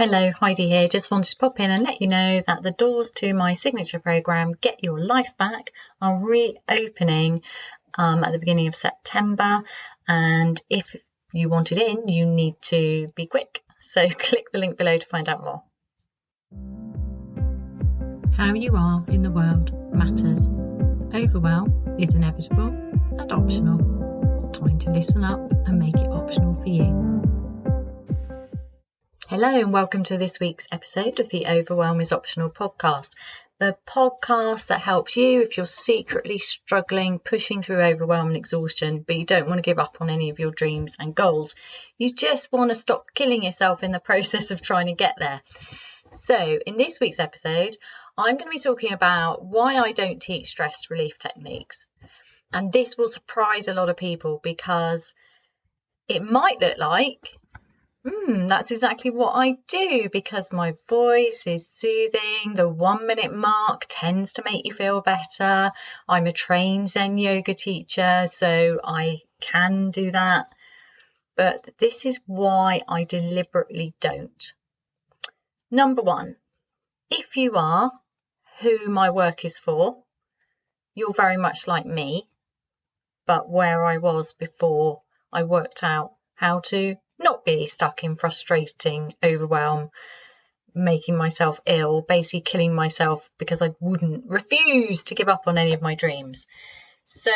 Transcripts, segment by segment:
Hello, Heidi here. Just wanted to pop in and let you know that the doors to my signature program, Get Your Life Back, are reopening at the beginning of September. And if you want it in, you need to be quick. So click the link below to find out more. How you are in the world matters. Overwhelm is inevitable and optional. Time to listen up and make it optional for you. Hello and welcome to this week's episode of the Overwhelm is Optional podcast, the podcast that helps you if you're secretly struggling, pushing through overwhelm and exhaustion, but you don't want to give up on any of your dreams and goals. You just want to stop killing yourself in the process of trying to get there. So in this week's episode, I'm going to be talking about why I don't teach stress relief techniques. And this will surprise a lot of people because it might look like that's exactly what I do because my voice is soothing. The 1 minute mark tends to make you feel better. I'm a trained Zen yoga teacher, so I can do that. But this is why I deliberately don't. Number one, if you are who my work is for, you're very much like me, but where I was before I worked out how to not be stuck in frustrating overwhelm, making myself ill, basically killing myself because I refuse to give up on any of my dreams. So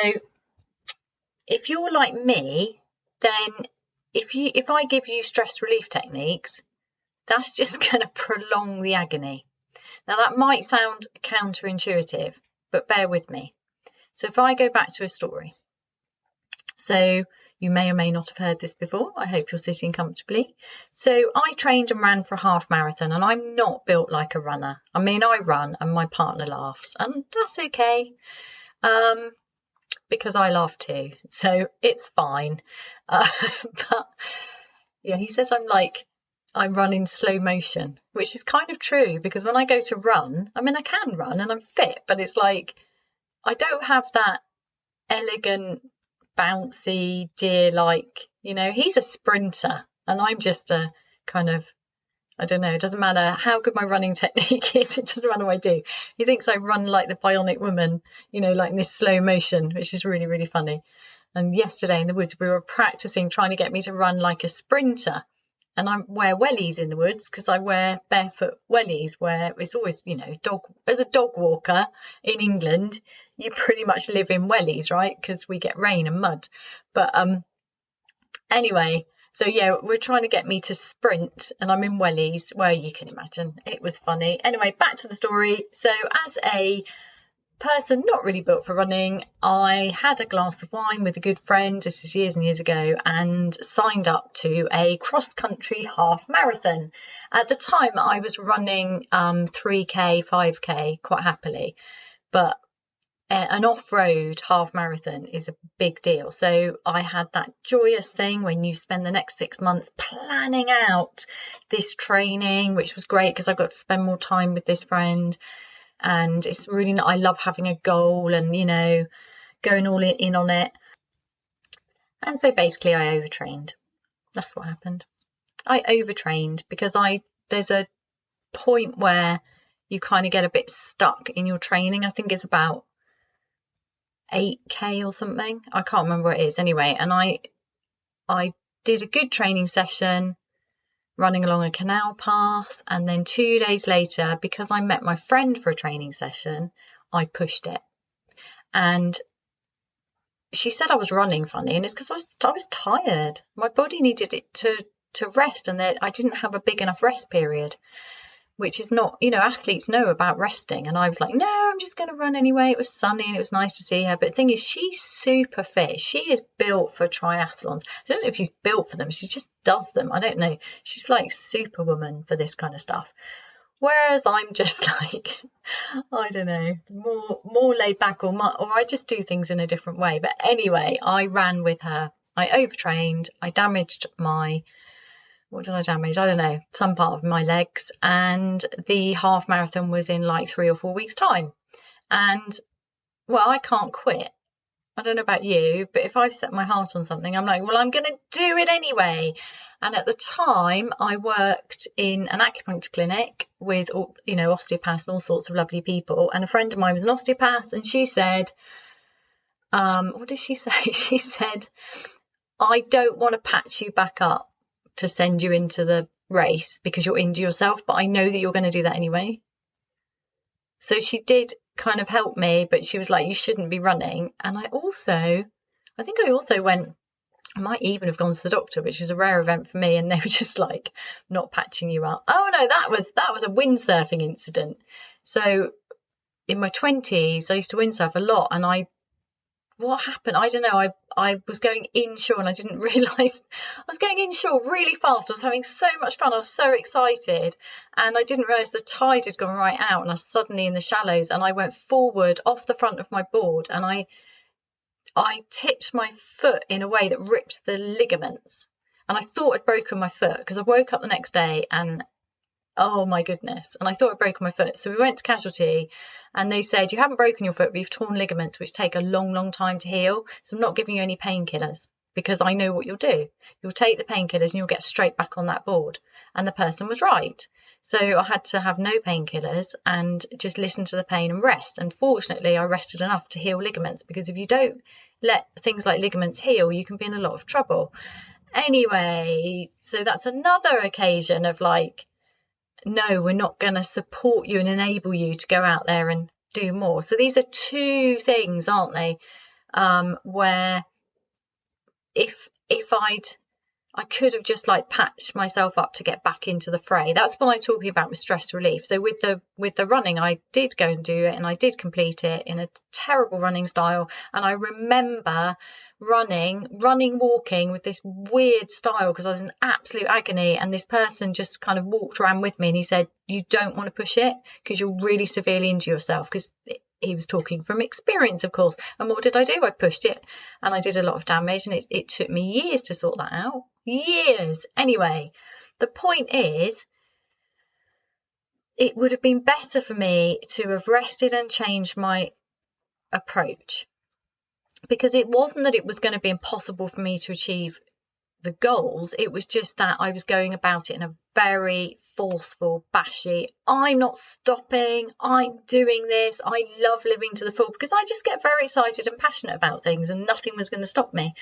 if you're like me, then if I give you stress relief techniques, that's just going to prolong the agony. Now that might sound counterintuitive, but bear with me. So if I go back to a story. So you may or may not have heard this before. I hope you're sitting comfortably. So I trained and ran for a half marathon, and I'm not built like a runner. I mean, I run and my partner laughs, and that's okay because I laugh too. So it's fine. But yeah, he says I run in slow motion, which is kind of true because when I go to run, I mean, I can run and I'm fit, but it's like I don't have that elegant, bouncy deer he's a sprinter and I'm just a kind of, I don't know, it doesn't matter how good my running technique is, it doesn't matter what I do. He thinks I run like the bionic woman, like in this slow motion, which is really, really funny. And yesterday in the woods we were practicing trying to get me to run like a sprinter, and I wear wellies in the woods because I wear barefoot wellies where it's always, as a dog walker in England, you pretty much live in wellies, right? Because we get rain and mud. But anyway, so yeah, we're trying to get me to sprint and I'm in wellies. Well, you can imagine. It was funny. Anyway, back to the story. So as a person not really built for running, I had a glass of wine with a good friend, this is years and years ago, and signed up to a cross-country half marathon. At the time I was running 3k 5k quite happily, but an off-road half marathon is a big deal. So I had that joyous thing when you spend the next 6 months planning out this training, which was great because I got to spend more time with this friend. And it's really, I love having a goal and, going all in on it. And so basically I overtrained. That's what happened. I overtrained because there's a point where you kind of get a bit stuck in your training. I think it's about 8k or something. I can't remember what it is anyway. And I did a good training session running along a canal path, and then 2 days later, because I met my friend for a training session, I pushed it. And she said I was running funny, and it's because I was tired. My body needed it to rest, and I didn't have a big enough rest period, which is not, athletes know about resting. And I was like, no, I'm just going to run anyway. It was sunny and it was nice to see her. But the thing is, she's super fit. She is built for triathlons. I don't know if she's built for them. She just does them. I don't know. She's like superwoman for this kind of stuff. Whereas I'm just like, I don't know, more laid back or I just do things in a different way. But anyway, I ran with her. I overtrained. I damaged what did I damage? I don't know, some part of my legs. And the half marathon was in like 3 or 4 weeks' time. And well, I can't quit. I don't know about you, but if I've set my heart on something, I'm like, well, I'm going to do it anyway. And at the time, I worked in an acupuncture clinic with, osteopaths and all sorts of lovely people. And a friend of mine was an osteopath, and she said, what did she say? She said, I don't want to patch you back up to send you into the race because you're into yourself, but I know that you're going to do that anyway. So she did kind of help me, but she was like, you shouldn't be running. And I think I also went, I might even have gone to the doctor, which is a rare event for me, and they were just like, not patching you up. Oh no, that was a windsurfing incident. So in my 20s, I used to windsurf a lot, and what happened? I don't know. I was going inshore and I didn't realise I was going inshore really fast. I was having so much fun. I was so excited, and I didn't realise the tide had gone right out, and I was suddenly in the shallows, and I went forward off the front of my board, and I tipped my foot in a way that ripped the ligaments, and I thought I'd broken my foot because I woke up the next day and oh my goodness, and I thought I'd broken my foot. So we went to casualty, and they said, you haven't broken your foot, but you've torn ligaments, which take a long time to heal. So I'm not giving you any painkillers because I know what you'll do. You'll take the painkillers and you'll get straight back on that board. And the person was right. So I had to have no painkillers and just listen to the pain and rest. And fortunately, I rested enough to heal ligaments, because if you don't let things like ligaments heal, you can be in a lot of trouble. Anyway, so that's another occasion of like, no, we're not going to support you and enable you to go out there and do more. So these are two things, aren't they? Where if I could have just like patched myself up to get back into the fray. That's what I'm talking about with stress relief. So with the running, I did go and do it, and I did complete it in a terrible running style. And I remember walking with this weird style because I was in absolute agony, and this person just kind of walked around with me, and he said, you don't want to push it because you'll really severely injure yourself, because he was talking from experience, of course. And what did I do? I pushed it, and I did a lot of damage, and it took me years to sort that out. Years. Anyway, the point is, it would have been better for me to have rested and changed my approach, because it wasn't that it was going to be impossible for me to achieve the goals. It was just that I was going about it in a very forceful, bashy, I'm not stopping, I'm doing this, I love living to the full, because I just get very excited and passionate about things, and nothing was going to stop me.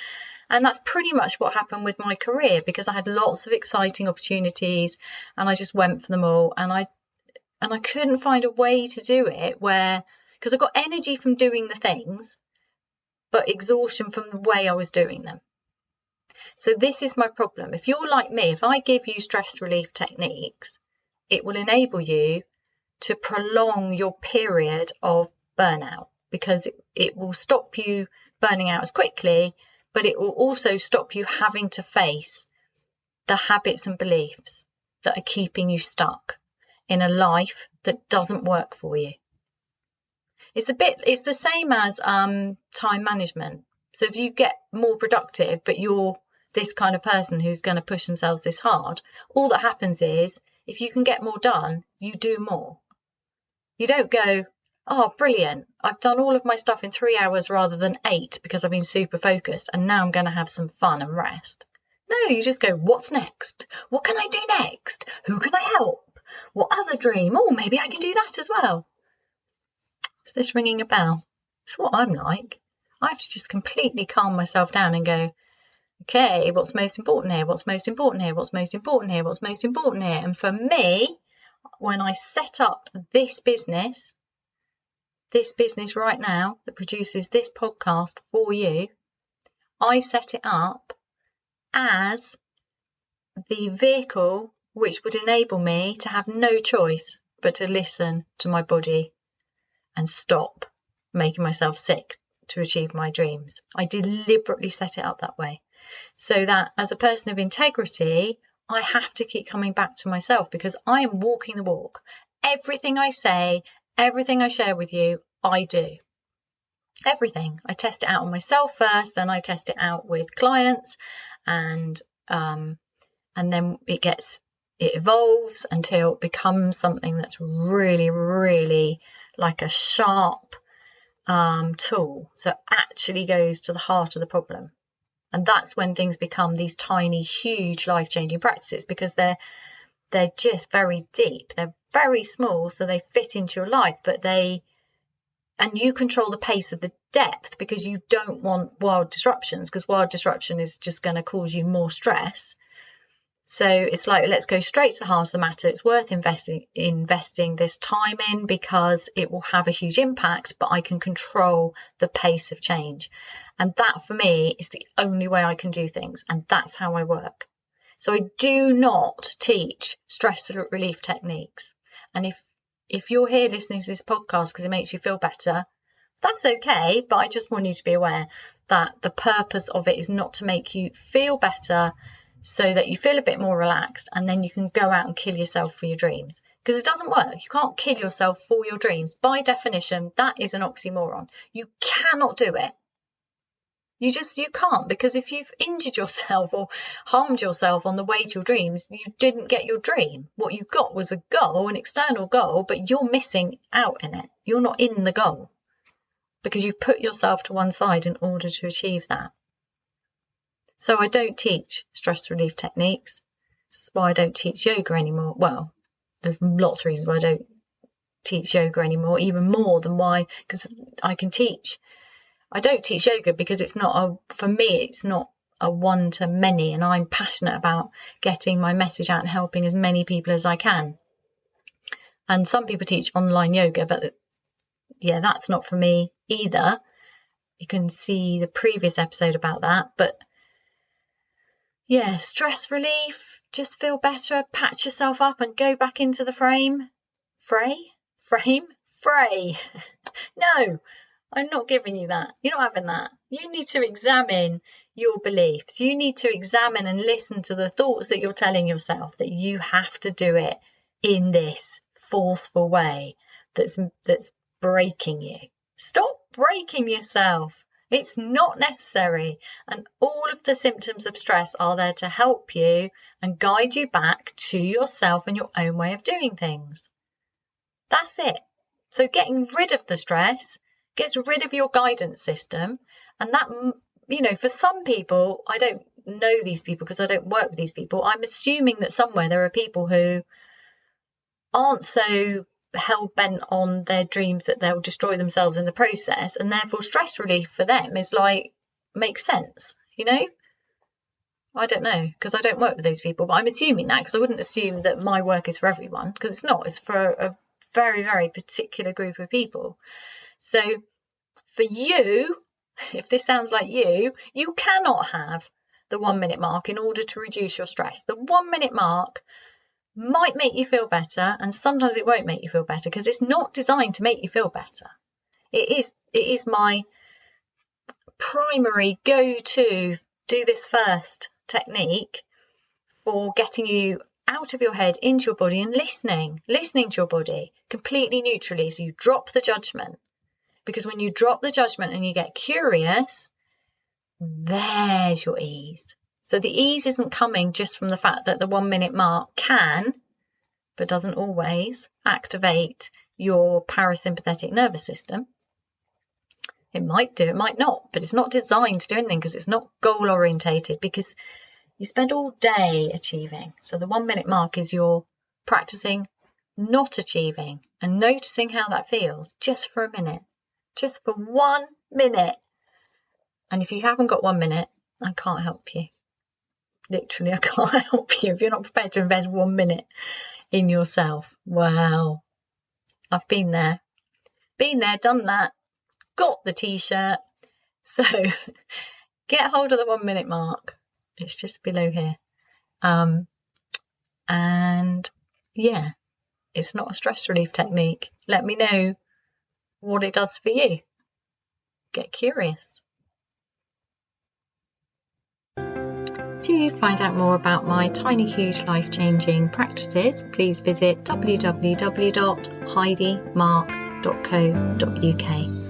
And that's pretty much what happened with my career, because I had lots of exciting opportunities and I just went for them all. And I couldn't find a way to do it because I got energy from doing the things, but exhaustion from the way I was doing them. So this is my problem. If you're like me, if I give you stress relief techniques, it will enable you to prolong your period of burnout, because it will stop you burning out as quickly, but it will also stop you having to face the habits and beliefs that are keeping you stuck in a life that doesn't work for you. It's the same as time management. So if you get more productive, but you're this kind of person who's going to push themselves this hard, all that happens is, if you can get more done, you do more. You don't go, oh, brilliant, I've done all of my stuff in 3 hours rather than 8 because I've been super focused, and now I'm going to have some fun and rest. No, you just go, what's next? What can I do next? Who can I help? What other dream? Oh, maybe I can do that as well. Is this ringing a bell? It's what I'm like. I have to just completely calm myself down and go, okay, what's most important here? What's most important here? What's most important here? What's most important here? And for me, when I set up this business right now that produces this podcast for you, I set it up as the vehicle which would enable me to have no choice but to listen to my body and stop making myself sick to achieve my dreams. I deliberately set it up that way, so that as a person of integrity, I have to keep coming back to myself, because I am walking the walk. Everything I say, everything I share with you, I do. Everything. I test it out on myself first, then I test it out with clients, and then it evolves until it becomes something that's really, really like a sharp tool. So it actually goes to the heart of the problem. And that's when things become these tiny, huge, life-changing practices, because they're just very deep. They're very small, so they fit into your life, and you control the pace of the depth, because you don't want wild disruptions, because wild disruption is just going to cause you more stress. So it's like, let's go straight to the heart of the matter. It's worth investing this time in, because it will have a huge impact, but I can control the pace of change. And that for me is the only way I can do things. And that's how I work. So I do not teach stress relief techniques. And if you're here listening to this podcast because it makes you feel better, that's okay. But I just want you to be aware that the purpose of it is not to make you feel better so that you feel a bit more relaxed, and then you can go out and kill yourself for your dreams. Because it doesn't work. You can't kill yourself for your dreams. By definition, that is an oxymoron. You cannot do it. You can't, because if you've injured yourself or harmed yourself on the way to your dreams, you didn't get your dream. What you got was a goal, an external goal, but you're missing out in it. You're not in the goal because you've put yourself to one side in order to achieve that. So I don't teach stress relief techniques. This is why I don't teach yoga anymore. Well, there's lots of reasons why I don't teach yoga anymore, even more than why, because I can teach. I don't teach yoga because it's not a one-to-many, and I'm passionate about getting my message out and helping as many people as I can. And some people teach online yoga, but yeah, that's not for me either. You can see the previous episode about that. But yeah, stress relief, just feel better, patch yourself up and go back into the frame. Fray? No, I'm not giving you that. You're not having that. You need to examine your beliefs. You need to examine and listen to the thoughts that you're telling yourself, that you have to do it in this forceful way that's breaking you. Stop breaking yourself. It's not necessary. And all of the symptoms of stress are there to help you and guide you back to yourself and your own way of doing things. That's it. So getting rid of the stress gets rid of your guidance system. And that, for some people, I don't know these people because I don't work with these people. I'm assuming that somewhere there are people who aren't so hell-bent on their dreams that they'll destroy themselves in the process, and therefore stress relief for them is like, makes sense, I don't know, because I don't work with those people, but I'm assuming that, because I wouldn't assume that my work is for everyone, because it's not. It's for a very, very particular group of people. So for you, if this sounds like you cannot have the 1 minute mark in order to reduce your stress. The 1 minute mark might make you feel better, and sometimes it won't make you feel better, because it's not designed to make you feel better. It is my primary go-to do this first technique for getting you out of your head into your body and listening to your body completely neutrally. So you drop the judgment, because when you drop the judgment and you get curious, there's your ease. So the ease isn't coming just from the fact that the 1 minute mark can, but doesn't always, activate your parasympathetic nervous system. It might do, it might not, but it's not designed to do anything, because it's not goal orientated, because you spend all day achieving. So the 1 minute mark is you're practicing not achieving and noticing how that feels just for a minute, just for 1 minute. And if you haven't got 1 minute, I can't help you. Literally, I can't help you if you're not prepared to invest 1 minute in yourself. Wow. I've been there, done that, got the t-shirt. So get hold of the 1 minute mark. It's just below here. And yeah, it's not a stress relief technique. Let me know what it does for you. Get curious. To find out more about my tiny, huge, life-changing practices, please visit www.heidimark.co.uk.